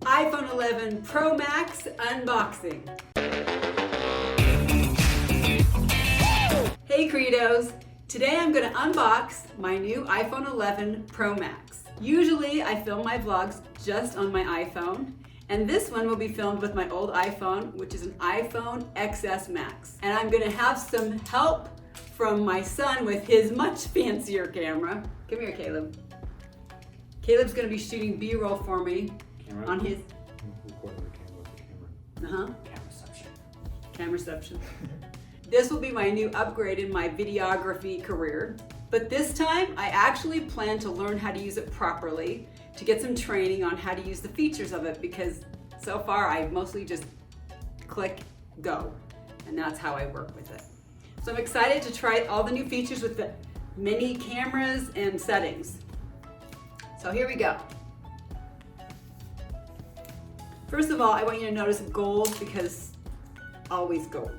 iPhone 11 Pro Max unboxing. Hey Credos! Today I'm going to unbox my new iPhone 11 Pro Max. Usually I film my vlogs just on my iPhone, and this one will be filmed with my old iPhone, which is an iPhone XS Max. And I'm going to have some help from my son with his much fancier camera. Come here, Caleb. Caleb's going to be shooting B-roll for me on his... Cameraception. This will be my new upgrade in my videography career. But this time, I actually plan to learn how to use it properly, to get some training on how to use the features of it, because so far I mostly just click, go, and that's how I work with it. So I'm excited to try all the new features with the many cameras and settings. So here we go. First of all, I want you to notice gold, because always gold.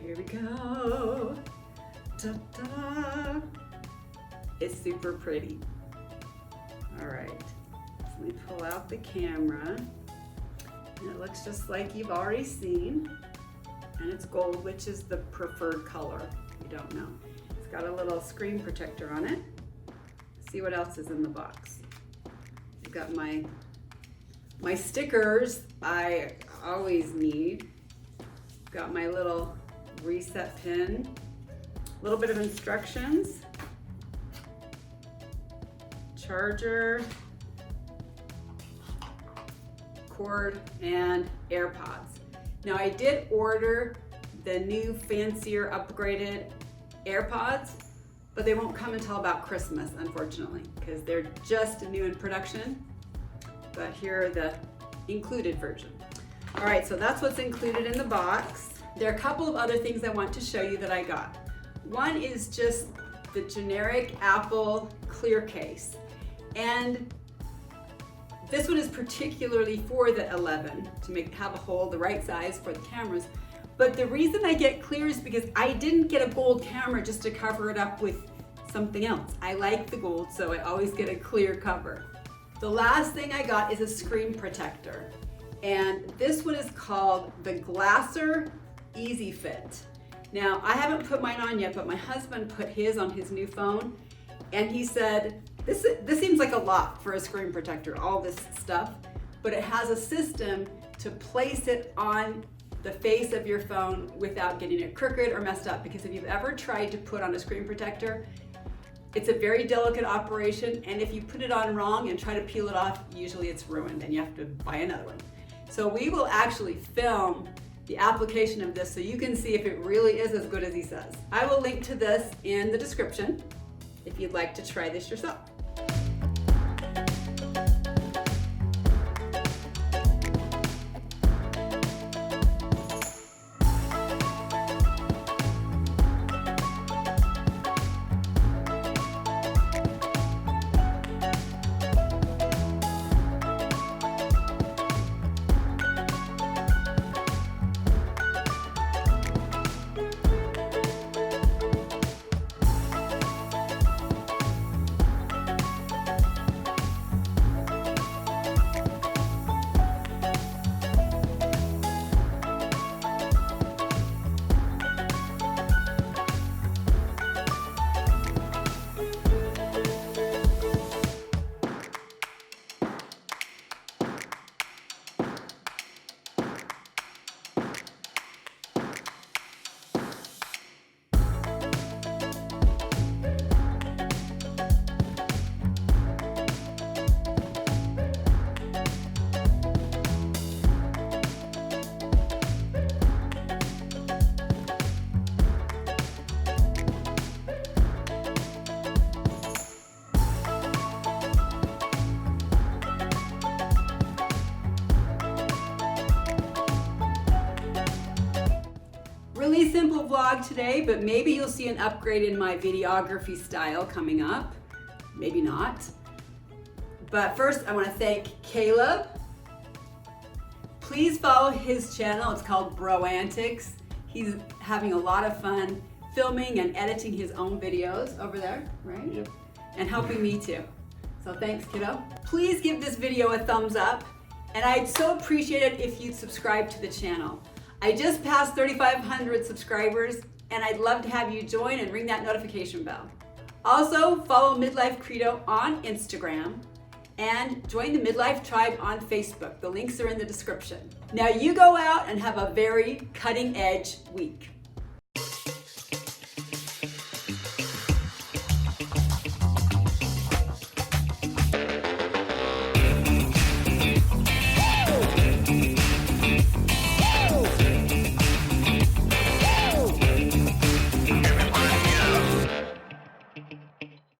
Here we go. Ta-da. It's super pretty. All right, so let me pull out the camera. And it looks just like you've already seen. And it's gold, which is the preferred color. You don't know. It's got a little screen protector on it. Let's see what else is in the box. I've got my stickers I always need. Got my little reset pin, a little bit of instructions, charger, cord, and AirPods. Now I did order the new fancier upgraded AirPods, but they won't come until about Christmas, unfortunately, because they're just new in production. But here are the included version. All right, so that's what's included in the box. There are a couple of other things I want to show you that I got. One is just the generic Apple clear case. And this one is particularly for the 11 to have a hole the right size for the cameras. But the reason I get clear is because I didn't get a gold camera just to cover it up with something else. I like the gold, so I always get a clear cover. The last thing I got is a screen protector. And this one is called the Glas.tR Easy Fit. Now, I haven't put mine on yet, but my husband put his on his new phone, and he said, this seems like a lot for a screen protector, all this stuff, but it has a system to place it on the face of your phone without getting it crooked or messed up, because if you've ever tried to put on a screen protector, it's a very delicate operation, and if you put it on wrong and try to peel it off, usually it's ruined and you have to buy another one. So we will actually film the application of this so you can see if it really is as good as he says. I will link to this in the description if you'd like to try this yourself. Really simple vlog today, but maybe you'll see an upgrade in my videography style coming up. Maybe not. But first, I want to thank Caleb. Please follow his channel. It's called Bro Antics. He's having a lot of fun filming and editing his own videos over there, right? Yep. and helping me too. So thanks, kiddo. Please give this video a thumbs up, and I'd so appreciate it if you'd subscribe to the channel. I just passed 3,500 subscribers, and I'd love to have you join and ring that notification bell. Also, follow Midlife Credo on Instagram and join the Midlife Tribe on Facebook. The links are in the description. Now you go out and have a very cutting edge week.